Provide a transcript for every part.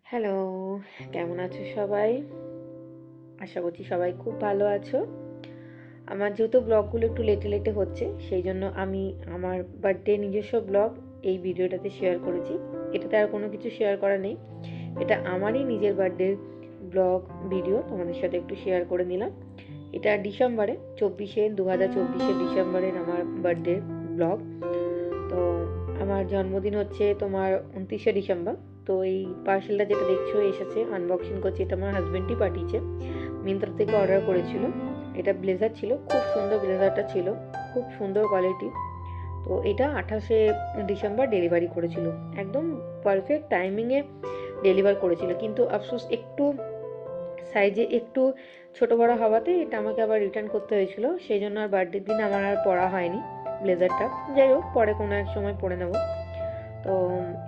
Hello, কেমন আছো সবাই? আশা করছি সবাই খুব ভালো আছো। আমার যেহেতু ব্লগগুলো একটু লেটে হচ্ছে, সেই জন্য আমি আমার বার্থডে নিজস্ব ব্লগ এই ভিডিওটাতে শেয়ার করেছি। এটাতে আর কোনো কিছু শেয়ার করা নেই। এটা আমারই নিজের বার্থডের ব্লগ ভিডিও তোমাদের সাথে একটু শেয়ার করে নিলাম। এটা ডিসেম্বরে 2024 ডিসেম্বরের আমার বার্থডে ব্লগ। তো আমার জন্মদিন হচ্ছে তোমার 29শে ডিসেম্বর। তো এই পার্সেলটা যেটা দেখছো এসেছে, আনবক্সিং করছি। এটা আমার হাজব্যান্ডই পাঠিয়েছে, মিন্ত্রা থেকে অর্ডার করেছিল। এটা ব্লেজার ছিল, খুব সুন্দর ব্লেজারটা ছিল, খুব সুন্দর কোয়ালিটি। তো এটা 28শে ডিসেম্বর ডেলিভারি করেছিল, একদম পারফেক্ট টাইমিংয়ে ডেলিভার করেছিল। কিন্তু আফসোস একটু সাইজে একটু ছোট বড় হওয়াতে এটা আমাকে আবার রিটার্ন করতে হয়েছিল। সেই জন্য আর বার্থডের দিন আমার আর পরা হয়নি ব্লেজারটা। যাই হোক, পরে কোনো এক সময় পরে নেব। তো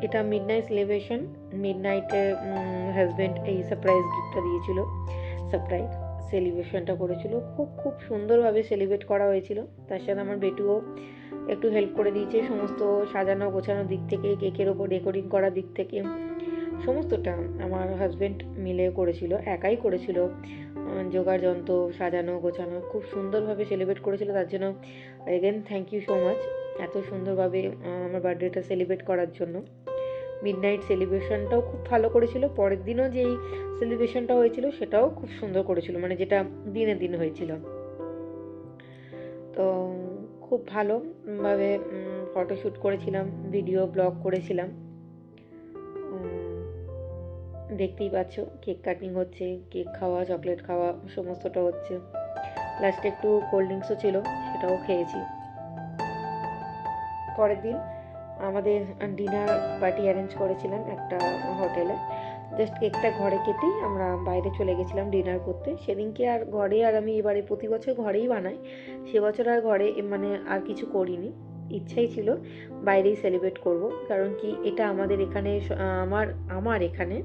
এটা মিডনাইট সেলিব্রেশন। মিডনাইটে হাজব্যান্ড এই সারপ্রাইজ গিফটটা দিয়েছিল, সারপ্রাইজ সেলিব্রেশনটা করেছিল। খুব খুব সুন্দরভাবে সেলিব্রেট করা হয়েছিল। তার সাথে আমার বেটুও একটু হেল্প করে দিয়েছে, সমস্ত সাজানো গোছানোর দিক থেকে, কেকের ওপর ডেকোরিং করার দিক থেকে সমস্তটা আমার হাজব্যান্ড মিলে করেছিল, একাই করেছিল। জোগাড় যন্ত্র সাজানো গোছানো খুব সুন্দরভাবে সেলিব্রেট করেছিল। তার জন্য again thank you so much, এত সুন্দরভাবে আমার বার্থডেটা সেলিব্রেট করার জন্য। মিডনাইট সেলিব্রেশনটাও খুব ভালো করেছিল। পরের দিনও যেই সেলিব্রেশনটা হয়েছিল সেটাও খুব সুন্দর করেছিল, মানে যেটা দিনে দিন হয়েছিল। তো খুব ভালোভাবে ফটোশ্যুট করেছিলাম, ভিডিও ব্লগ করেছিলাম। দেখতেই পাচ্ছ কেক কাটিং হচ্ছে, কেক খাওয়া, চকলেট খাওয়া সমস্তটা হচ্ছে। লাস্টে একটু কোল্ড ড্রিঙ্কসও ছিল, সেটাও খেয়েছি। পরের দিন আমাদের ডিনার পার্টি অ্যারেঞ্জ করেছিলাম একটা হোটেলে। জাস্ট কেকটা ঘরে কেটেই আমরা বাইরে চলে গেছিলাম ডিনার করতে। সেদিনকে আর ঘরে, আর আমি এবারে প্রতি বছর ঘরেই বানাই, সে বছর আর ঘরে মানে আর কিছু করিনি। ইচ্ছাই ছিল বাইরেই সেলিব্রেট করব, কারণ কি এটা আমাদের এখানে আমার আমার এখানে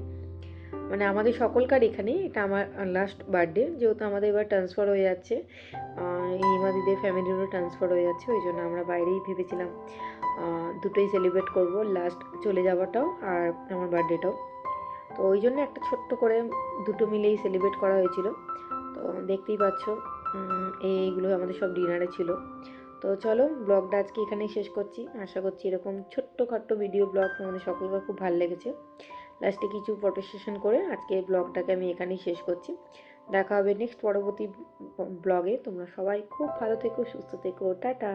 মানে আমাদের সকলকার এখানে এটা আমার লাস্ট বার্থডে। যেহেতু আমাদের এবার ট্রান্সফার হয়ে যাচ্ছে, ইমাদিদের ফ্যামিলিরও ট্রান্সফার হয়ে যাচ্ছে, ওই জন্য আমরা বাইরেই ভেবেছিলাম দুটোই সেলিব্রেট করব, লাস্ট চলে যাওয়াটাও আর আমার বার্থডেটাও। তো ওই জন্য একটা ছোট্ট করে দুটো মিলেই সেলিব্রেট করা হয়েছিল। তো দেখতেই পাচ্ছ এইগুলো আমাদের সব ডিনারে ছিল। তো চলো, ব্লগটা আজকে এখানেই শেষ করছি। আশা করছি এরকম ছোট্টখাট্ট ভিডিও ব্লগ তোমাদের সকলকে খুব ভালো লেগেছে। লাস্টে কিছু ফটো সেশন করে আজকে ব্লগটাকে আমি এখানেই শেষ করছি। দেখা হবে নেক্সট পরবর্তী ব্লগে। তোমরা সবাই খুব ভালো থেকো, সুস্থ থেকো, টাটা।